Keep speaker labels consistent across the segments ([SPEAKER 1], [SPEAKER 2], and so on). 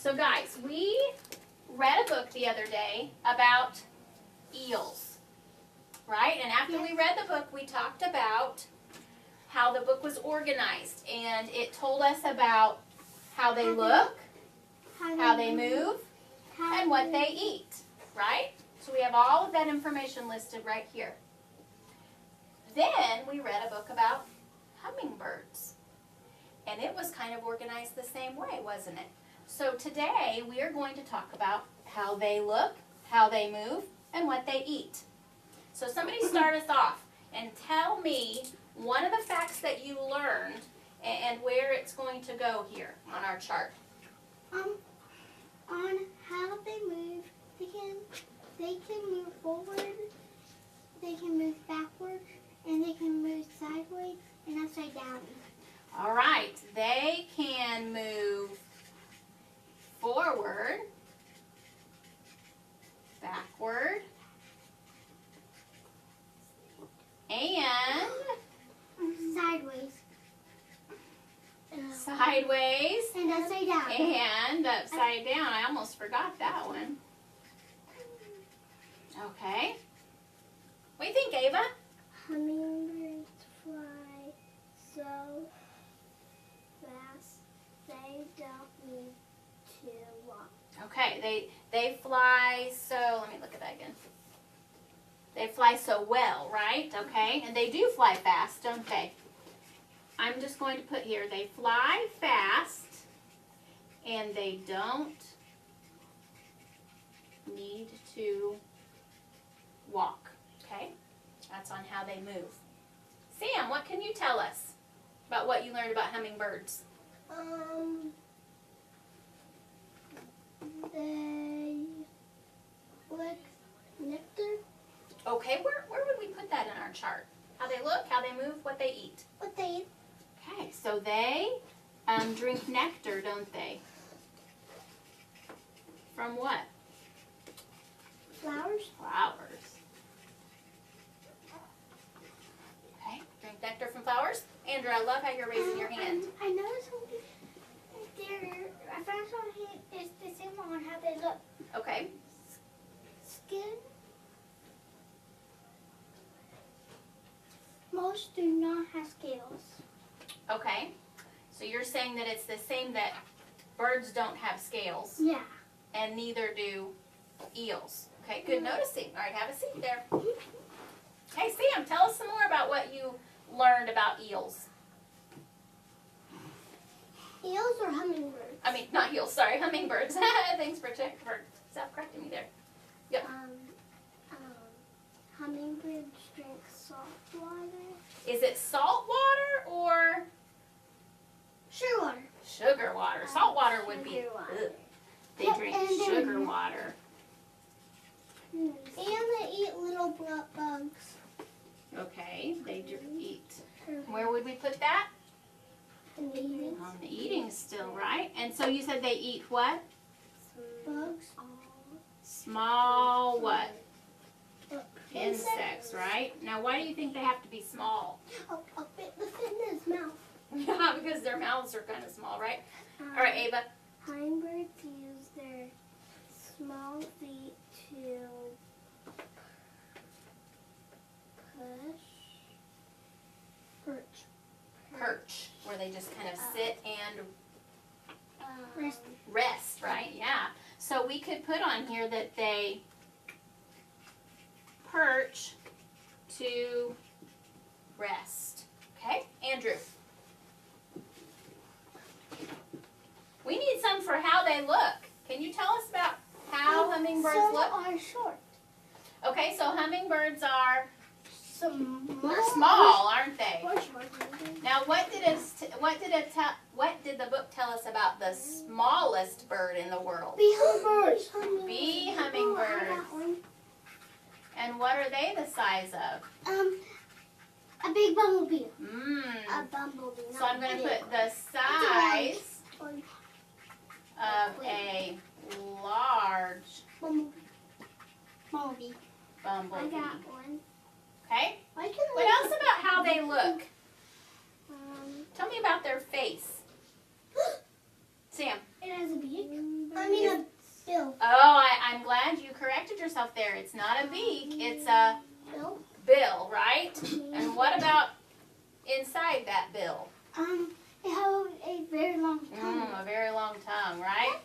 [SPEAKER 1] So guys, we read a book the other day about eels, right? And after we read the book, we talked about how the book was organized, and it told us about how they look, how they move, and what they eat, right? So we have all of that information listed right here. Then we read a book about hummingbirds, and it was kind of organized the same way, wasn't it? So today we are going to talk about how they look, how they move, and what they eat. So somebody start us off and tell me one of the facts that you learned and where it's going to go here on our chart.
[SPEAKER 2] On how they move, they can move forward, they can move backward, and they can move sideways and upside down.
[SPEAKER 1] All right, they can move forward, backward, and sideways,
[SPEAKER 2] and upside down.
[SPEAKER 1] And upside down. I almost forgot that one. Okay. What do you think, Ava?
[SPEAKER 2] Hummingbirds fly so fast they don't need to walk.
[SPEAKER 1] Okay, they fly so, let me look at that again. They fly so well, right? Okay, and they do fly fast, don't they? I'm just going to put here, they fly fast and they don't need to walk, okay? That's on how they move. Sam, what can you tell us about what you learned about hummingbirds?
[SPEAKER 2] They lick nectar.
[SPEAKER 1] Okay, where would we put that in our chart? How they look, how they move, what they eat.
[SPEAKER 2] What they eat?
[SPEAKER 1] Okay, so they drink nectar, don't they? From what?
[SPEAKER 2] Flowers.
[SPEAKER 1] Flowers. Okay, drink nectar from flowers. Andrew, I love how you're raising your hand.
[SPEAKER 2] I noticed something there. I found something. It's the same on how they look.
[SPEAKER 1] Okay.
[SPEAKER 2] Skin. Most do not have scales.
[SPEAKER 1] Okay. So you're saying that it's the same that birds don't have scales.
[SPEAKER 2] Yeah.
[SPEAKER 1] And neither do eels. Okay, good noticing. All right, have a seat there. Hey, Sam, tell us some more about what you learned about eels.
[SPEAKER 2] Eels or hummingbirds?
[SPEAKER 1] I mean, not eels, sorry, hummingbirds. Thanks for self-correcting me there. Yep.
[SPEAKER 2] Hummingbirds drink salt water.
[SPEAKER 1] Is it salt water or
[SPEAKER 2] Sugar water.
[SPEAKER 1] sugar water? Salt water would be,
[SPEAKER 2] Sugar water.
[SPEAKER 1] ugh. They
[SPEAKER 2] Yep,
[SPEAKER 1] drink
[SPEAKER 2] and then-
[SPEAKER 1] sugar water.
[SPEAKER 2] And they eat little bugs.
[SPEAKER 1] Okay, they eat. Where would we put that?
[SPEAKER 2] And they eat
[SPEAKER 1] On the eating still, right? And so you said they eat what?
[SPEAKER 2] bugs.
[SPEAKER 1] Small what? Insects, right? Now why do you think they have to be small?
[SPEAKER 2] I'll fit the fin in his mouth.
[SPEAKER 1] Yeah, because their mouths are kind of small, right? All right, Ava.
[SPEAKER 2] Hummingbirds use their small feet to
[SPEAKER 1] Perch, where they just kind of sit and
[SPEAKER 2] rest.
[SPEAKER 1] rest, right? Yeah. So we could put on here that they perch to rest. Okay, Andrew. We need some for how they look. Can you tell us about how hummingbirds
[SPEAKER 2] Some
[SPEAKER 1] look?
[SPEAKER 2] are short.
[SPEAKER 1] Okay, so hummingbirds are,
[SPEAKER 2] Some
[SPEAKER 1] they're small, aren't they?
[SPEAKER 2] Or short.
[SPEAKER 1] Now, what did the book tell us about the smallest bird in the world?
[SPEAKER 2] Bee hummingbirds.
[SPEAKER 1] Bee
[SPEAKER 2] Oh, I
[SPEAKER 1] hummingbirds.
[SPEAKER 2] got one.
[SPEAKER 1] And what are they the size of?
[SPEAKER 2] A big bumblebee.
[SPEAKER 1] Mmm.
[SPEAKER 2] A bumblebee.
[SPEAKER 1] So I'm going to put the size of a large
[SPEAKER 2] Bumblebee. I
[SPEAKER 1] bumblebee.
[SPEAKER 2] got one.
[SPEAKER 1] Okay?
[SPEAKER 2] I can
[SPEAKER 1] What else about how they look?
[SPEAKER 2] Um,
[SPEAKER 1] Tell me about their face. Sam.
[SPEAKER 2] it has a beak.
[SPEAKER 1] yourself there. It's not a beak, it's a
[SPEAKER 2] Bill?
[SPEAKER 1] bill, right? And what about inside that bill?
[SPEAKER 2] They have a very long tongue.
[SPEAKER 1] A very long tongue, right?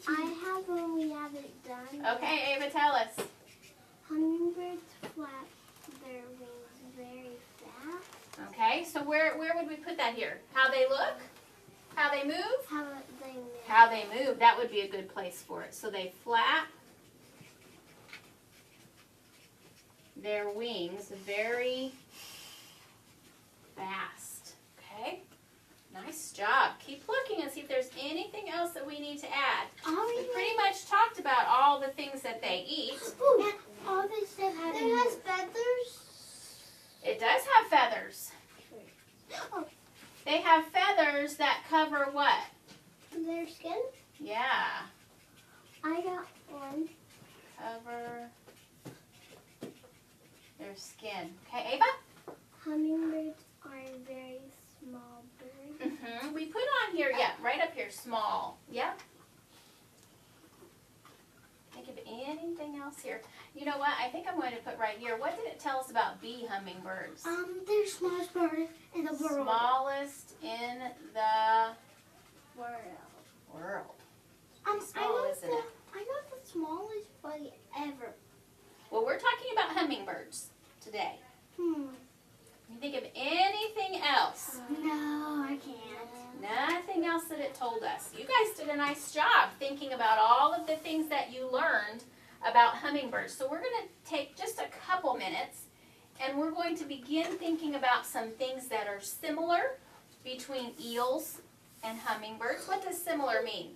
[SPEAKER 2] I have one we haven't done.
[SPEAKER 1] Okay, Ava, tell us.
[SPEAKER 2] Hummingbirds flap their wings very fast.
[SPEAKER 1] Okay, so where would we put that here? How they look? How they move?
[SPEAKER 2] How they move.
[SPEAKER 1] How they move. That would be a good place for it. So they flap their wings very fast. Okay? Nice job. Keep looking and see if there's anything else that we need to add. We pretty much talked about all the things that they eat.
[SPEAKER 2] Ooh, all this stuff has feathers.
[SPEAKER 1] It does have feathers.
[SPEAKER 2] Oh.
[SPEAKER 1] They have feathers that cover what?
[SPEAKER 2] Their skin?
[SPEAKER 1] Yeah.
[SPEAKER 2] I got one.
[SPEAKER 1] Cover their skin. Okay, Ava?
[SPEAKER 2] Hummingbirds are very small birds.
[SPEAKER 1] We put on here, yeah, right up here, small. Yep. Think of anything else here. You know what? I think I'm going to put right here. What did it tell us about bee hummingbirds?
[SPEAKER 2] They're smallest bird in the world.
[SPEAKER 1] Smallest in the world. Small, isn't it?
[SPEAKER 2] I know the smallest bug ever.
[SPEAKER 1] Well, we're talking about hummingbirds today. You think of anything else?
[SPEAKER 2] No, I can't.
[SPEAKER 1] Nothing else that it told us. You guys did a nice job thinking about all of the things that you learned about hummingbirds. So we're going to take just a couple minutes and we're going to begin thinking about some things that are similar between eels and hummingbirds. What does similar mean?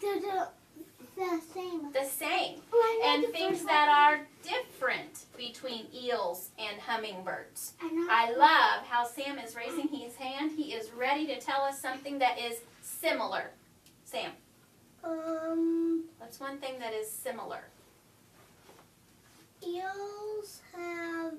[SPEAKER 2] They're the same.
[SPEAKER 1] The same.
[SPEAKER 2] Oh,
[SPEAKER 1] And things that are different between eels and hummingbirds. I love how Sam is raising his hand. He is ready to tell us something that is similar. Sam, what's one thing that is similar?
[SPEAKER 2] Eels have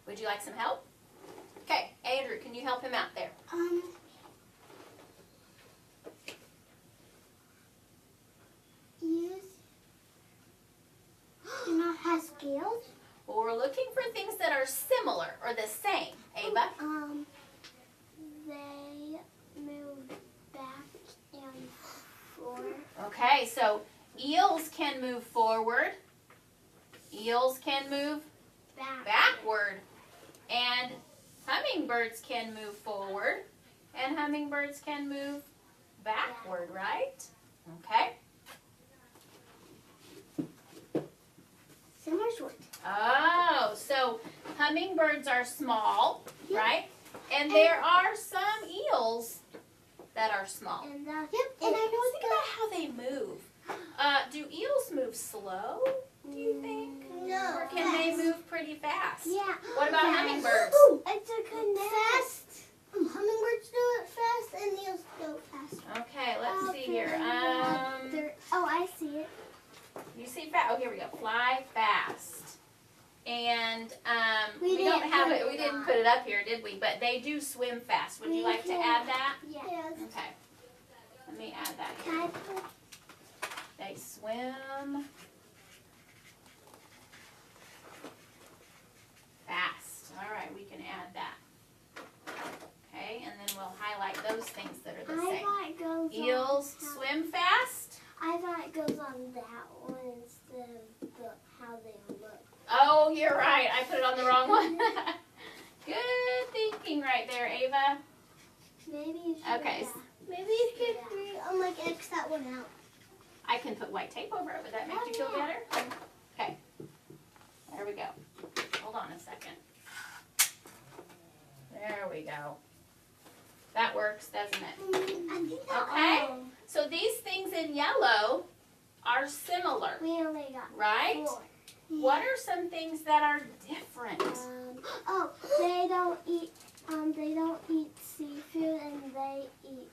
[SPEAKER 1] Would you like some help? Okay, Andrew, can you help him out there?
[SPEAKER 2] eels do not have scales.
[SPEAKER 1] Well, we're looking for things that are similar or the same. Ava?
[SPEAKER 2] They move back and forth.
[SPEAKER 1] Okay, so eels can move forward. Eels can move backward. And hummingbirds can move forward. And hummingbirds can move backward, right? Okay.
[SPEAKER 2] Similar short.
[SPEAKER 1] Oh, so hummingbirds are small,
[SPEAKER 2] Yep.
[SPEAKER 1] right? And there are some eels that are small.
[SPEAKER 2] And
[SPEAKER 1] And I think about how they move. Do eels move slow, do you think?
[SPEAKER 2] No.
[SPEAKER 1] Or can they move pretty fast?
[SPEAKER 2] Yeah.
[SPEAKER 1] What about hummingbirds?
[SPEAKER 2] Ooh, it's a connect. Fast. Hummingbirds do it fast and eels go fast.
[SPEAKER 1] Okay, let's see here.
[SPEAKER 2] I see it.
[SPEAKER 1] You see fast? Oh, here we go. Fly fast. And we
[SPEAKER 2] didn't
[SPEAKER 1] don't have
[SPEAKER 2] put
[SPEAKER 1] it.
[SPEAKER 2] it
[SPEAKER 1] We didn't
[SPEAKER 2] on.
[SPEAKER 1] put it up here, did we? But they do swim fast. Would you like to add that?
[SPEAKER 2] Yes.
[SPEAKER 1] Okay. Let me add that
[SPEAKER 2] Can
[SPEAKER 1] here.
[SPEAKER 2] I put
[SPEAKER 1] They swim fast. All right, we can add that. Okay, and then we'll highlight those things that are the same.
[SPEAKER 2] thought it goes
[SPEAKER 1] Eels
[SPEAKER 2] on
[SPEAKER 1] swim fast.
[SPEAKER 2] I thought it goes on that one instead of how they look.
[SPEAKER 1] Oh, you're right. I put it on the wrong one. Good thinking right there, Ava.
[SPEAKER 2] Maybe you should.
[SPEAKER 1] Okay.
[SPEAKER 2] Maybe you could X that one out.
[SPEAKER 1] I can put white tape over it. Would that make you feel better? Okay. There we go. Hold on a second. There we go. That works, doesn't it?
[SPEAKER 2] I think that
[SPEAKER 1] Okay. So these things in yellow are similar,
[SPEAKER 2] we only got
[SPEAKER 1] right?
[SPEAKER 2] 4.
[SPEAKER 1] What are some things that are different?
[SPEAKER 2] They don't eat. They don't eat seafood, and they eat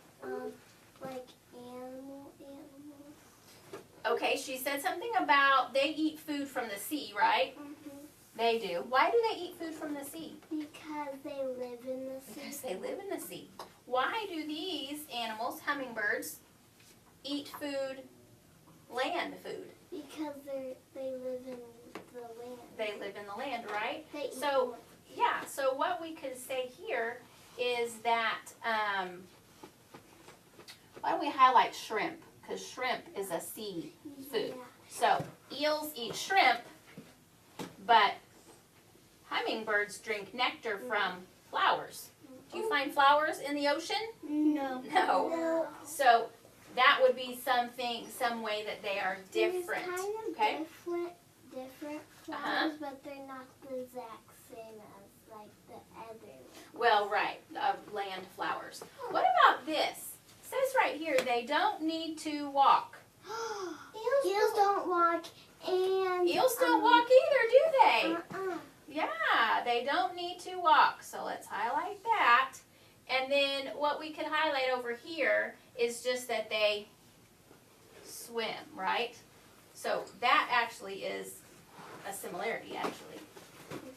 [SPEAKER 2] like animals.
[SPEAKER 1] Okay, she said something about they eat food from the sea, right? They do. Why do they eat food from the sea?
[SPEAKER 2] Because they live in the sea.
[SPEAKER 1] Because they live in the sea. Why do these animals, hummingbirds, eat food, land food?
[SPEAKER 2] Because they live in the land.
[SPEAKER 1] They live in the land, right?
[SPEAKER 2] They eat
[SPEAKER 1] So, yeah, so what we could say here is that, why don't we highlight shrimp? Because shrimp is a sea food.
[SPEAKER 2] Yeah.
[SPEAKER 1] So, eels eat shrimp, but hummingbirds drink nectar from flowers. Do you find flowers in the ocean?
[SPEAKER 2] No.
[SPEAKER 1] No. So, that would be some way that they are different.
[SPEAKER 2] There's kind of
[SPEAKER 1] Okay?
[SPEAKER 2] different flowers,
[SPEAKER 1] Uh-huh.
[SPEAKER 2] but they're not the exact same as like the other ones.
[SPEAKER 1] Well, right, land flowers. What about this? It says right here, they don't need to walk.
[SPEAKER 2] Eels don't walk, and
[SPEAKER 1] Eels don't walk either, do they?
[SPEAKER 2] Uh-uh.
[SPEAKER 1] Yeah, they don't need to walk. So let's highlight that. And then what we could highlight over here is just that they swim, right? So that actually is a similarity, actually.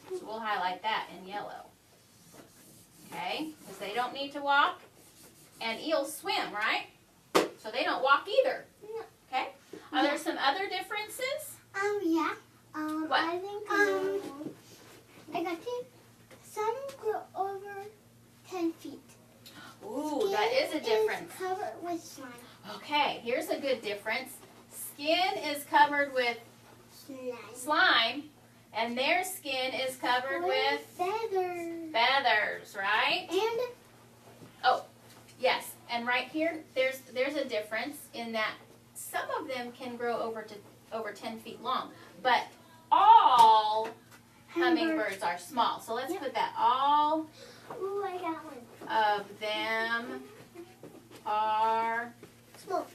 [SPEAKER 1] So we'll highlight that in yellow. Okay, because they don't need to walk. And eels swim, right? So they don't walk either. Okay? Are there some other differences?
[SPEAKER 2] Yeah.
[SPEAKER 1] What?
[SPEAKER 2] I think, I got you. Some grow over 10 feet.
[SPEAKER 1] Ooh, that is a difference.
[SPEAKER 2] Is covered with slime.
[SPEAKER 1] Okay, here's a good difference. Skin is covered with slime, and their skin is covered with
[SPEAKER 2] feathers.
[SPEAKER 1] feathers, right?
[SPEAKER 2] And
[SPEAKER 1] Yes, and right here, there's a difference in that some of them can grow over 10 feet long, but all hummingbirds are small. So let's put that. All
[SPEAKER 2] Ooh, I got one.
[SPEAKER 1] of them are
[SPEAKER 2] Small.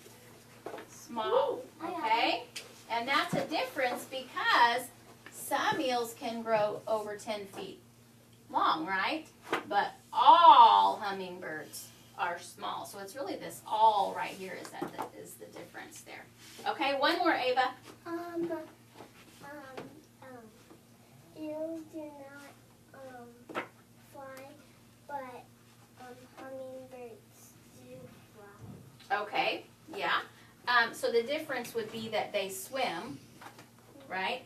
[SPEAKER 1] small, okay? And that's a difference because some eels can grow over 10 feet long, right? But all hummingbirds are small. So it's really this all right here is the difference there. Okay, one more, Ava.
[SPEAKER 2] Eels do not fly, but hummingbirds do fly.
[SPEAKER 1] Okay, yeah. So the difference would be that they swim, right?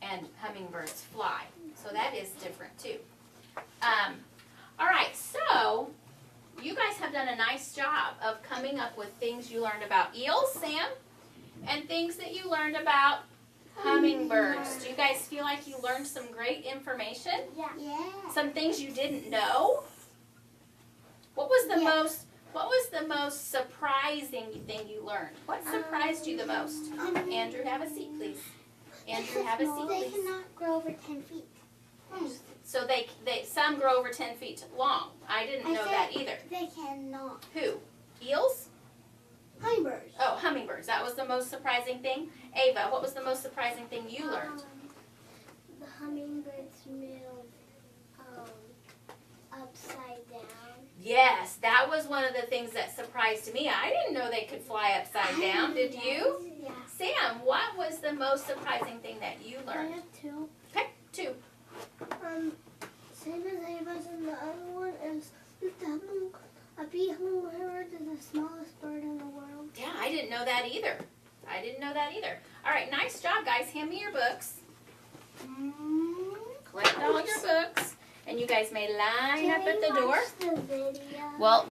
[SPEAKER 1] And hummingbirds fly. So that is different too. All right, so you guys have done a nice job of coming up with things you learned about eels, Sam, and things that you learned about hummingbirds. Do you guys feel like you learned some great information?
[SPEAKER 2] Yeah.
[SPEAKER 1] Some things you didn't know? What was the most surprising thing you learned? What surprised you the most? Andrew, have a seat, please. Andrew, have a seat,
[SPEAKER 2] They
[SPEAKER 1] please.
[SPEAKER 2] cannot grow over 10 feet.
[SPEAKER 1] So they some grow over 10 feet long. I didn't know that either.
[SPEAKER 2] They cannot.
[SPEAKER 1] Who? Eels?
[SPEAKER 2] Hummingbirds.
[SPEAKER 1] Oh, hummingbirds. That was the most surprising thing. Ava, what was the most surprising thing you learned?
[SPEAKER 2] The hummingbirds move upside down.
[SPEAKER 1] Yes, that was one of the things that surprised me. I didn't know they could fly upside down. Did you?
[SPEAKER 2] Yeah.
[SPEAKER 1] Sam, what was the most surprising thing that you
[SPEAKER 2] I
[SPEAKER 1] learned?
[SPEAKER 2] have two.
[SPEAKER 1] Okay, two.
[SPEAKER 2] Same as Ava's, and the other one is a bee hummingbird is the smallest bird in the world.
[SPEAKER 1] Yeah, I didn't know that either. All right, nice job, guys. Hand me your books. Collect all your books. And you guys may line up at the door.
[SPEAKER 2] Watch the video?
[SPEAKER 1] Well,